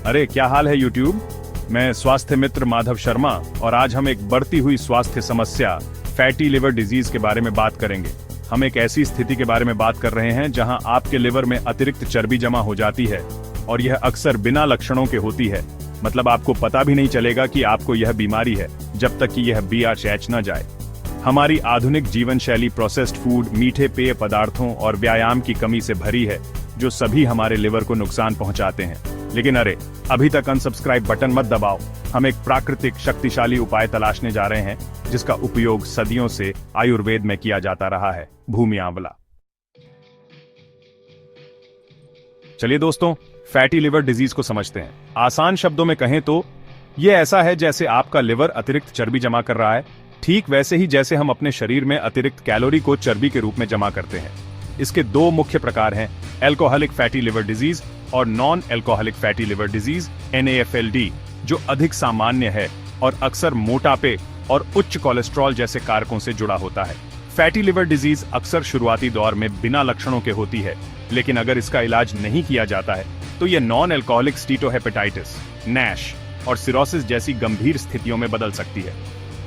अरे क्या हाल है यूट्यूब। मैं स्वास्थ्य मित्र माधव शर्मा और आज हम एक बढ़ती हुई स्वास्थ्य समस्या फैटी लिवर डिजीज के बारे में बात करेंगे। हम एक ऐसी स्थिति के बारे में बात कर रहे हैं जहां आपके लिवर में अतिरिक्त चर्बी जमा हो जाती है और यह अक्सर बिना लक्षणों के होती है। मतलब आपको पता भी नहीं चलेगा कि आपको यह बीमारी है जब तक कि यह BRCH न जाए। हमारी आधुनिक जीवन शैली प्रोसेस्ड फूड, मीठे पेय पदार्थों और व्यायाम की कमी से भरी है जो सभी हमारे लिवर को नुकसान पहुंचाते हैं। लेकिन अरे, अभी तक अनसब्सक्राइब बटन मत दबाओ। हम एक प्राकृतिक शक्तिशाली उपाय तलाशने जा रहे हैं जिसका उपयोग सदियों से आयुर्वेद में किया जाता रहा है, भूमि आंवला। चलिए दोस्तों, फैटी लिवर डिजीज को समझते हैं। आसान शब्दों में कहें तो यह ऐसा है जैसे आपका लिवर अतिरिक्त चर्बी जमा कर रहा है, ठीक वैसे ही जैसे हम अपने शरीर में अतिरिक्त कैलोरी को चर्बी के रूप में जमा करते हैं। इसके दो मुख्य प्रकार हैं, एल्कोहलिक फैटी लिवर डिजीज और non alcoholic fatty liver disease NAFLD, जो अधिक सामान्य है और अक्सर मोटापे और उच्च कोलेस्ट्रॉल जैसे कारकों से जुड़ा होता है। फैटी लिवर डिजीज अक्सर शुरुआती दौर में बिना लक्षणों के होती है, लेकिन अगर इसका इलाज नहीं किया जाता है तो यह नॉन एल्कोहलिक स्टीटोहेपेटाइटिस, NASH और सिरोसिस जैसी गंभीर स्थितियों में बदल सकती है।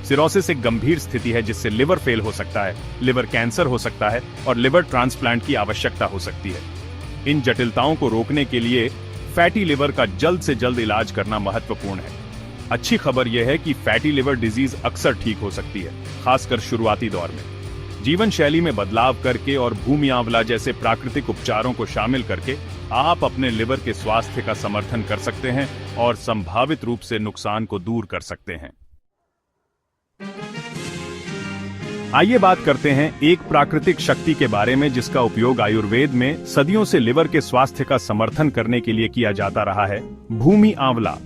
सिरोसिस एक गंभीर स्थिति है जिससे लिवर फेल हो सकता है, लिवर कैंसर हो सकता है और लिवर ट्रांसप्लांट की आवश्यकता हो सकती है। इन जटिलताओं को रोकने के लिए फैटी लिवर का जल्द से जल्द इलाज करना महत्वपूर्ण है। अच्छी खबर यह है कि फैटी लिवर डिजीज अक्सर ठीक हो सकती है, खासकर शुरुआती दौर में। जीवन शैली में बदलाव करके और भूमि आंवला जैसे प्राकृतिक उपचारों को शामिल करके आप अपने लिवर के स्वास्थ्य का समर्थन कर सकते हैं और संभावित रूप से नुकसान को दूर कर सकते हैं। आइए बात करते हैं एक प्राकृतिक शक्ति के बारे में जिसका उपयोग आयुर्वेद में सदियों से लिवर के स्वास्थ्य का समर्थन करने के लिए किया जाता रहा है, भूमि आंवला।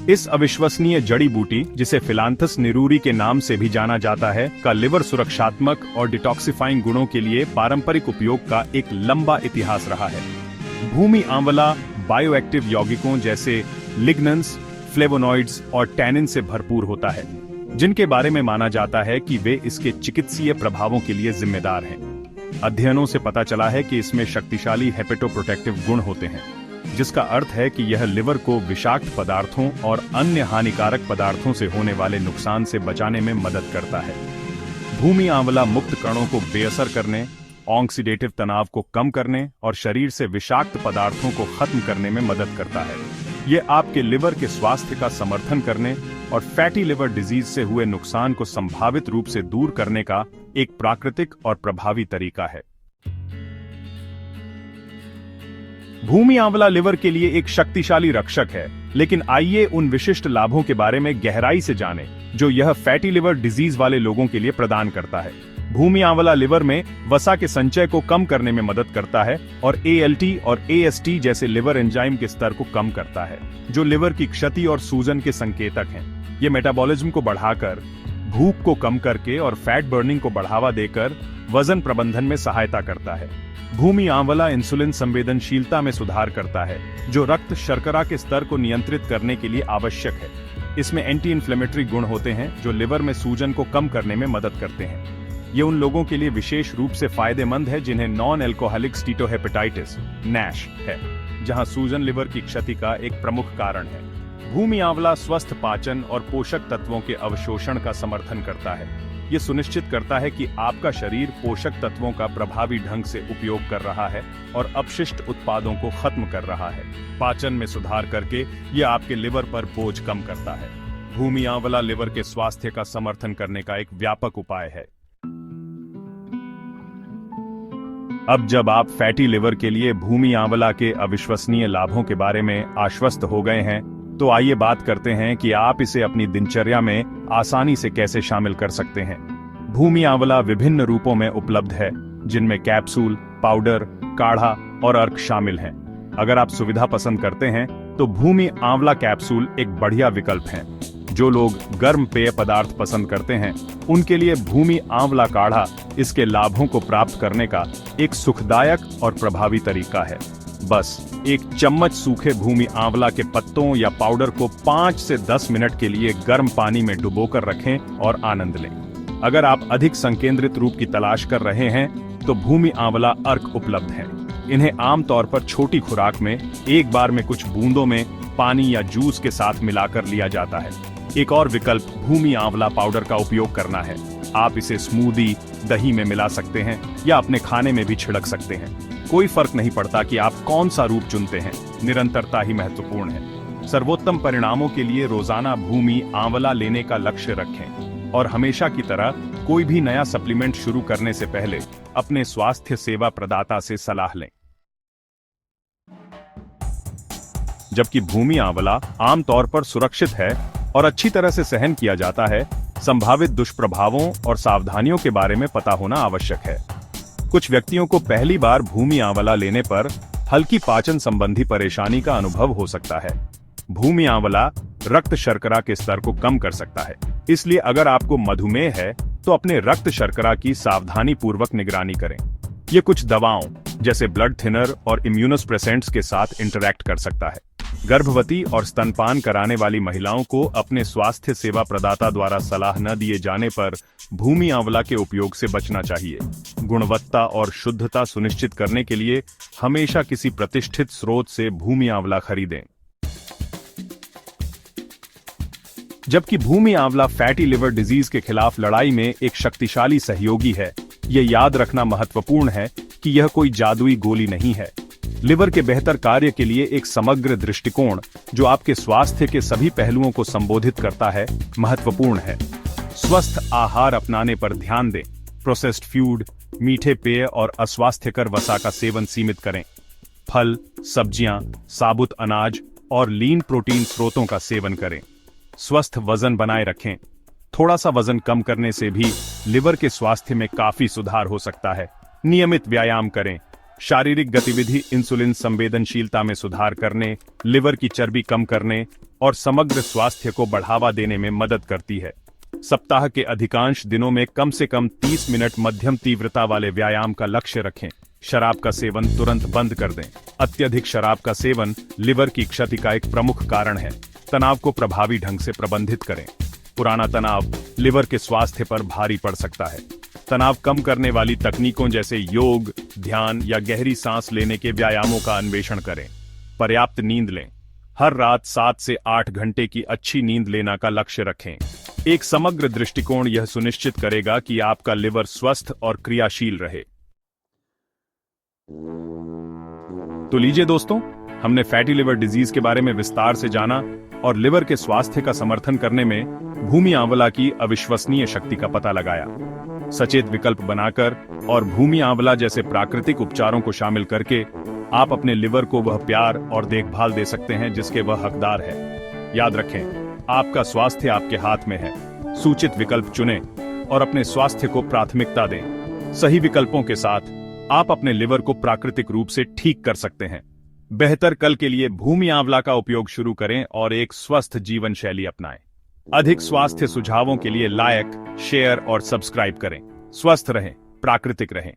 इस अविश्वसनीय जड़ी बूटी, जिसे फिलांथस निरूरी के नाम से भी जाना जाता है, का लिवर सुरक्षात्मक और डिटॉक्सिफाइंग गुणों के लिए पारंपरिक उपयोग का एक लंबा इतिहास रहा है। भूमि आंवला बायोएक्टिव यौगिकों जैसे लिग्नन्स, फ्लेवोनॉइड्स और टैनिन से भरपूर होता है, जिनके बारे में माना जाता है कि वे इसके चिकित्सीय प्रभावों के लिए जिम्मेदार हैं। अध्ययनों से पता चला है कि इसमें शक्तिशाली हेपेटोप्रोटेक्टिव गुण होते हैं, जिसका अर्थ है कि यह लिवर को विषाक्त पदार्थों और अन्य हानिकारक पदार्थों से होने वाले नुकसान से बचाने में मदद करता है। भूमि आंवला मुक्त कणों को बेअसर करने, ऑक्सीडेटिव तनाव को कम करने और शरीर से विषाक्त पदार्थों को खत्म करने में मदद करता है। ये आपके लिवर के स्वास्थ्य का समर्थन करने और फैटी लिवर डिजीज से हुए नुकसान को संभावित रूप से दूर करने का एक प्राकृतिक और प्रभावी तरीका है। भूमि आंवला लिवर के लिए एक शक्तिशाली रक्षक है, लेकिन आइए उन विशिष्ट लाभों के बारे में गहराई से जानें जो यह फैटी लिवर डिजीज वाले लोगों के लिए प्रदान करता है। भूमि आंवला लिवर में वसा के संचय को कम करने में मदद करता है और ALT और AST जैसे लिवर एंजाइम के स्तर को कम करता है, जो लिवर की क्षति और सूजन के संकेतक हैं। ये मेटाबॉलिज्म को बढ़ाकर, भूख को कम करके और फैट बर्निंग को बढ़ावा देकर वजन प्रबंधन में सहायता करता है। भूमि आंवला इंसुलिन संवेदनशीलता में सुधार करता है, जो रक्त शर्करा के स्तर को नियंत्रित करने के लिए आवश्यक है। इसमें एंटी इन्फ्लेमेटरी गुण होते हैं जो लिवर में सूजन को कम करने में मदद करते हैं। ये उन लोगों के लिए विशेष रूप से फायदेमंद है जिन्हें नॉन एल्कोहलिक स्टीटोहेपेटाइटिस, NASH है, जहां सूजन लिवर की क्षति का एक प्रमुख कारण है। भूमि आंवला स्वस्थ पाचन और पोषक तत्वों के अवशोषण का समर्थन करता है। ये सुनिश्चित करता है कि आपका शरीर पोषक तत्वों का प्रभावी ढंग से उपयोग कर रहा है और अपशिष्ट उत्पादों को खत्म कर रहा है। पाचन में सुधार करके ये आपके लिवर पर बोझ कम करता है। भूमि आंवला लिवर के स्वास्थ्य का समर्थन करने का एक व्यापक उपाय है। अब जब आप फैटी लिवर के लिए भूमि आंवला के अविश्वसनीय लाभों के बारे में आश्वस्त हो गए हैं, तो आइए बात करते हैं कि आप इसे अपनी दिनचर्या में आसानी से कैसे शामिल कर सकते हैं। भूमि आंवला विभिन्न रूपों में उपलब्ध है, जिनमें कैप्सूल, पाउडर, काढ़ा और अर्क शामिल हैं। अगर आप सुविधा पसंद करते हैं तो भूमि आंवला कैप्सूल एक बढ़िया विकल्प है। जो लोग गर्म पेय पदार्थ पसंद करते हैं उनके लिए भूमि आंवला काढ़ा इसके लाभों को प्राप्त करने का एक सुखदायक और प्रभावी तरीका है। बस एक चम्मच सूखे भूमि आंवला के पत्तों या पाउडर को 5 से 10 मिनट के लिए गर्म पानी में डुबोकर रखें और आनंद लें। अगर आप अधिक संकेंद्रित रूप की तलाश कर रहे हैं तो भूमि आंवला अर्क उपलब्ध है। इन्हें आमतौर पर छोटी खुराक में एक बार में कुछ बूंदों में पानी या जूस के साथ मिलाकर लिया जाता है। एक और विकल्प भूमि आंवला पाउडर का उपयोग करना है। आप इसे स्मूदी, दही में मिला सकते हैं या अपने खाने में भी छिड़क सकते हैं। कोई फर्क नहीं पड़ता कि आप कौन सा रूप चुनते हैं, निरंतरता ही महत्वपूर्ण है। सर्वोत्तम परिणामों के लिए रोजाना भूमि आंवला लेने का लक्ष्य रखें और हमेशा की तरह कोई भी नया सप्लीमेंट शुरू करने से पहले अपने स्वास्थ्य सेवा प्रदाता से सलाह लें। जबकि भूमि आंवला आमतौर पर सुरक्षित है और अच्छी तरह से सहन किया जाता है, संभावित दुष्प्रभावों और सावधानियों के बारे में पता होना आवश्यक है। कुछ व्यक्तियों को पहली बार भूमि आंवला लेने पर हल्की पाचन संबंधी परेशानी का अनुभव हो सकता है। भूमि आंवला रक्त शर्करा के स्तर को कम कर सकता है, इसलिए अगर आपको मधुमेह है तो अपने रक्त शर्करा की सावधानी पूर्वक निगरानी करें। ये कुछ दवाओं जैसे ब्लड थिनर और इम्यूनोसप्रेसेंट्स के साथ इंटरैक्ट कर सकता है। गर्भवती और स्तनपान कराने वाली महिलाओं को अपने स्वास्थ्य सेवा प्रदाता द्वारा सलाह न दिए जाने पर भूमि आंवला के उपयोग से बचना चाहिए। गुणवत्ता और शुद्धता सुनिश्चित करने के लिए हमेशा किसी प्रतिष्ठित स्रोत से भूमि आंवला खरीदें। जबकि भूमि आंवला फैटी लिवर डिजीज के खिलाफ लड़ाई में एक शक्तिशाली सहयोगी है, ये याद रखना महत्वपूर्ण है कि यह कोई जादुई गोली नहीं है। लिवर के बेहतर कार्य के लिए एक समग्र दृष्टिकोण जो आपके स्वास्थ्य के सभी पहलुओं को संबोधित करता है, महत्वपूर्ण है। स्वस्थ आहार अपनाने पर ध्यान दें। प्रोसेस्ड फूड, मीठे पेय और अस्वास्थ्यकर वसा का सेवन सीमित करें। फल, सब्जियां, साबुत अनाज और लीन प्रोटीन स्रोतों का सेवन करें। स्वस्थ वजन बनाए रखें। थोड़ा सा वजन कम करने से भी लिवर के स्वास्थ्य में काफी सुधार हो सकता है। नियमित व्यायाम करें। शारीरिक गतिविधि इंसुलिन संवेदनशीलता में सुधार करने, लिवर की चर्बी कम करने और समग्र स्वास्थ्य को बढ़ावा देने में मदद करती है। सप्ताह के अधिकांश दिनों में कम से कम 30 मिनट मध्यम तीव्रता वाले व्यायाम का लक्ष्य रखें। शराब का सेवन तुरंत बंद कर दें। अत्यधिक शराब का सेवन लिवर की क्षति का एक प्रमुख कारण है। तनाव को प्रभावी ढंग से प्रबंधित करें। पुराना तनाव लिवर के स्वास्थ्य पर भारी पड़ सकता है। तनाव कम करने वाली तकनीकों जैसे योग, ध्यान या गहरी सांस लेने के व्यायामों का अन्वेषण करें। पर्याप्त नींद लें। हर रात 7 से 8 घंटे की अच्छी नींद लेना का लक्ष्य रखें। एक समग्र दृष्टिकोण यह सुनिश्चित करेगा कि आपका लिवर स्वस्थ और क्रियाशील रहे। तो लीजिए दोस्तों, हमने फैटी लिवर डिजीज के बारे में विस्तार से जाना और लिवर के स्वास्थ्य का समर्थन करने में भूमि आंवला की अविश्वसनीय शक्ति का पता लगाया। सचेत विकल्प बनाकर और भूमि आंवला जैसे प्राकृतिक उपचारों को शामिल करके आप अपने लिवर को वह प्यार और देखभाल दे सकते हैं जिसके वह हकदार है। याद रखें, आपका स्वास्थ्य आपके हाथ में है। सूचित विकल्प चुनें और अपने स्वास्थ्य को प्राथमिकता दें। सही विकल्पों के साथ आप अपने लिवर को प्राकृतिक रूप से ठीक कर सकते हैं। बेहतर कल के लिए भूमि आंवला का उपयोग शुरू करें और एक स्वस्थ जीवन शैली अपनाएं। अधिक स्वास्थ्य सुझावों के लिए लाइक, शेयर और सब्सक्राइब करें। स्वस्थ रहें, प्राकृतिक रहें।